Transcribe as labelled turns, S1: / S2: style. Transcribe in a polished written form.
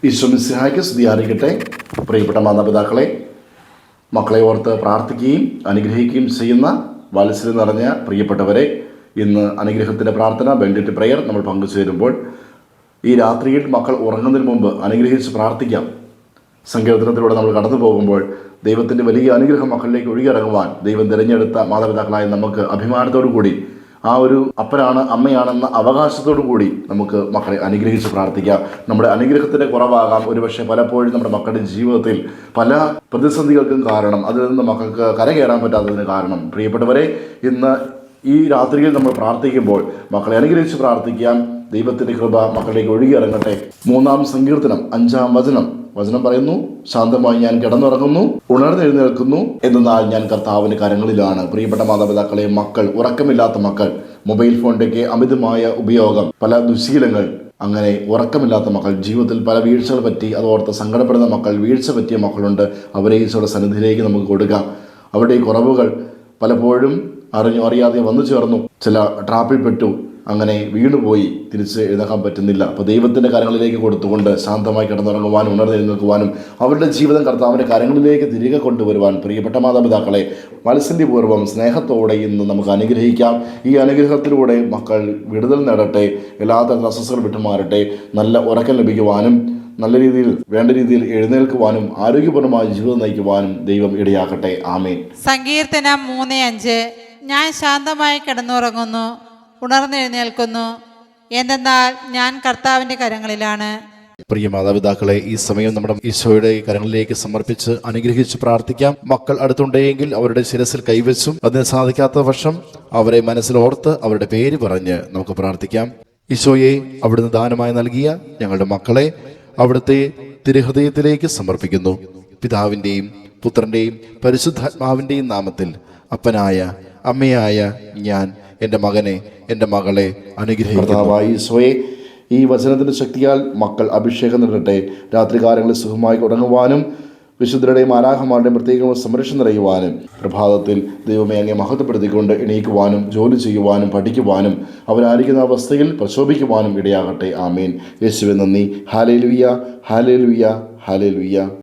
S1: ഈശോ മിശിഹായ്ക്ക് സ്തുതിയായിരിക്കട്ടെ. പ്രിയപ്പെട്ട മാതാപിതാക്കളെ, മക്കളെ ഓർത്ത് പ്രാർത്ഥിക്കുകയും അനുഗ്രഹിക്കുകയും ചെയ്യുന്ന വാത്സല്യം നിറഞ്ഞ പ്രിയപ്പെട്ടവരെ, ഇന്ന് അനുഗ്രഹത്തിൻ്റെ പ്രാർത്ഥന ബെൻഡിറ്റ് പ്രയർ നമ്മൾ പങ്കുചേരുമ്പോൾ ഈ രാത്രിയിൽ മക്കൾ ഉറങ്ങുന്നതിന് മുമ്പ് അനുഗ്രഹിച്ച് പ്രാർത്ഥിക്കാം. സങ്കീർത്തനത്തിലൂടെ നമ്മൾ കടന്നു പോകുമ്പോൾ ദൈവത്തിൻ്റെ വലിയ അനുഗ്രഹം മക്കളിലേക്ക് ഒഴുകിയിറങ്ങുവാൻ ദൈവം തിരഞ്ഞെടുത്ത മാതാപിതാക്കളായ നമുക്ക് അഭിമാനത്തോടു കൂടി ആ ഒരു അപ്പനാണ് അമ്മയാണെന്ന അവകാശത്തോടു കൂടി നമുക്ക് മക്കളെ അനുഗ്രഹിച്ച് പ്രാർത്ഥിക്കാം. നമ്മുടെ അനുഗ്രഹത്തിൻ്റെ കുറവാകാം ഒരുപക്ഷെ പലപ്പോഴും നമ്മുടെ മക്കളുടെ ജീവിതത്തിൽ പല പ്രതിസന്ധികൾക്കും കാരണം, അതിൽ നിന്ന് മക്കൾക്ക് കരകയറാൻ പറ്റാത്തതിന് കാരണം. പ്രിയപ്പെട്ടവരെ, ഇന്ന് ഈ രാത്രിയിൽ നമ്മൾ പ്രാർത്ഥിക്കുമ്പോൾ മക്കളെ അനുഗ്രഹിച്ച് പ്രാർത്ഥിക്കാം. ദൈവത്തിൻ്റെ കൃപ മക്കളിലേക്ക് ഒഴുകിയിറങ്ങട്ടെ. 3-ാം സങ്കീർത്തനം 5-ാം വചനം പറയുന്നു, ശാന്തമായി ഞാൻ കിടന്നുറങ്ങുന്നു, ഉണർന്നെഴുന്നേൽക്കുന്നു, എന്നാൽ ഞാൻ കർത്താവിൻ്റെ കരങ്ങളിലാണ്. പ്രിയപ്പെട്ട മാതാപിതാക്കളെ, മക്കൾ, ഉറക്കമില്ലാത്ത മക്കൾ, മൊബൈൽ ഫോണിൻ്റെയൊക്കെ അമിതമായ ഉപയോഗം, പല ദുശീലങ്ങൾ, അങ്ങനെ ഉറക്കമില്ലാത്ത മക്കൾ, ജീവിതത്തിൽ പല വീഴ്ചകൾ പറ്റി അതോർത്ത് സങ്കടപ്പെടുന്ന മക്കൾ, വീഴ്ച പറ്റിയ മക്കളുണ്ട്. അവരെ ഈശോയുടെ സന്നിധിയിലേക്ക് നമുക്ക് കൊടുക്കാം. അവരുടെ ഈ കുറവുകൾ പലപ്പോഴും അറിയാതെ വന്നു ചേർന്നു, ചില ട്രാപ്പിൽപ്പെട്ടു, അങ്ങനെ വീണുപോയി, തിരിച്ച് എഴുന്നേക്കാൻ പറ്റുന്നില്ല. അപ്പോൾ ദൈവത്തിൻ്റെ കരങ്ങളിലേക്ക് കൊടുത്തുകൊണ്ട് ശാന്തമായി കിടന്നുറങ്ങുവാനും ഉണർന്നെഴുന്നേൽക്കുവാനും അവരുടെ ജീവിതം കർത്താവിൻ്റെ കരങ്ങളിലേക്ക് തിരികെ കൊണ്ടുവരുവാൻ പ്രിയപ്പെട്ട മാതാപിതാക്കളെ വാത്സല്യപൂർവ്വം സ്നേഹത്തോടെ ഇന്ന് നമുക്ക് അനുഗ്രഹിക്കാം. ഈ അനുഗ്രഹത്തിലൂടെ മക്കൾ വിടുതൽ നേടട്ടെ, എല്ലാ തരം അസ്വസ്ഥകൾ വിട്ടുമാറട്ടെ, നല്ല ഉറക്കം ലഭിക്കുവാനും നല്ല രീതിയിൽ വേണ്ട രീതിയിൽ എഴുന്നേൽക്കുവാനും ആരോഗ്യപൂർണ്ണമായ ജീവിതം നയിക്കുവാനും ദൈവം ഇടയാക്കട്ടെ. ആമേൻ.
S2: സങ്കീർത്തനം 3:5. ഞാൻ ശാന്തമായി കിടന്നുറങ്ങുന്നു, ഉണർന്നെഴുന്നേൽക്കുന്നു, എന്തെന്നാൽ ഞാൻ കർത്താവിൻ്റെ കരങ്ങളിലാണ്.
S1: പ്രിയ മാതാപിതാക്കളെ, ഈ സമയം നമ്മുടെ ഈശോയുടെ കരങ്ങളിലേക്ക് സമർപ്പിച്ച് അനുഗ്രഹിച്ച് പ്രാർത്ഥിക്കാം. മക്കൾ അടുത്തുണ്ടെങ്കിൽ അവരുടെ ശിരസിൽ കൈവച്ചും അതിന് സാധിക്കാത്ത പക്ഷം അവരെ മനസ്സിലോർത്ത് അവരുടെ പേര് പറഞ്ഞ് നമുക്ക് പ്രാർത്ഥിക്കാം. ഈശോയെ, അവിടുന്ന് ദാനമായി നൽകിയ ഞങ്ങളുടെ മക്കളെ അവിടുത്തെ തിരുഹൃദയത്തിലേക്ക് സമർപ്പിക്കുന്നു. പിതാവിൻ്റെയും പുത്രൻ്റെയും പരിശുദ്ധാത്മാവിൻ്റെയും നാമത്തിൽ അപ്പനായ അമ്മയായ ഞാൻ എൻ്റെ മകനെ, എൻ്റെ മകളെ അനുഗ്രഹിക്കുന്നു. ഈശോയെ, ഈ വചനത്തിൻ്റെ ശക്തിയാൽ മക്കൾ അഭിഷേകം നേടട്ടെ. രാത്രികാലങ്ങളിൽ സുഖമായി ഉറങ്ങുവാനും വിശുദ്ധരുടെയും മാലാഖമാരുടെയും പ്രത്യേക സംരക്ഷണം നിറയുവാനും പ്രഭാതത്തിൽ ദൈവമേ അങ്ങേ മഹത്വപ്പെടുത്തിക്കൊണ്ട് എണീക്കുവാനും ജോലി ചെയ്യുവാനും പഠിക്കുവാനും അവരായിരിക്കുന്ന അവസ്ഥയിൽ പ്രശോഭിക്കുവാനും ഇടയാകട്ടെ. ആമേൻ. യേശുവേ നന്ദി. Hallelujah, hallelujah, hallelujah.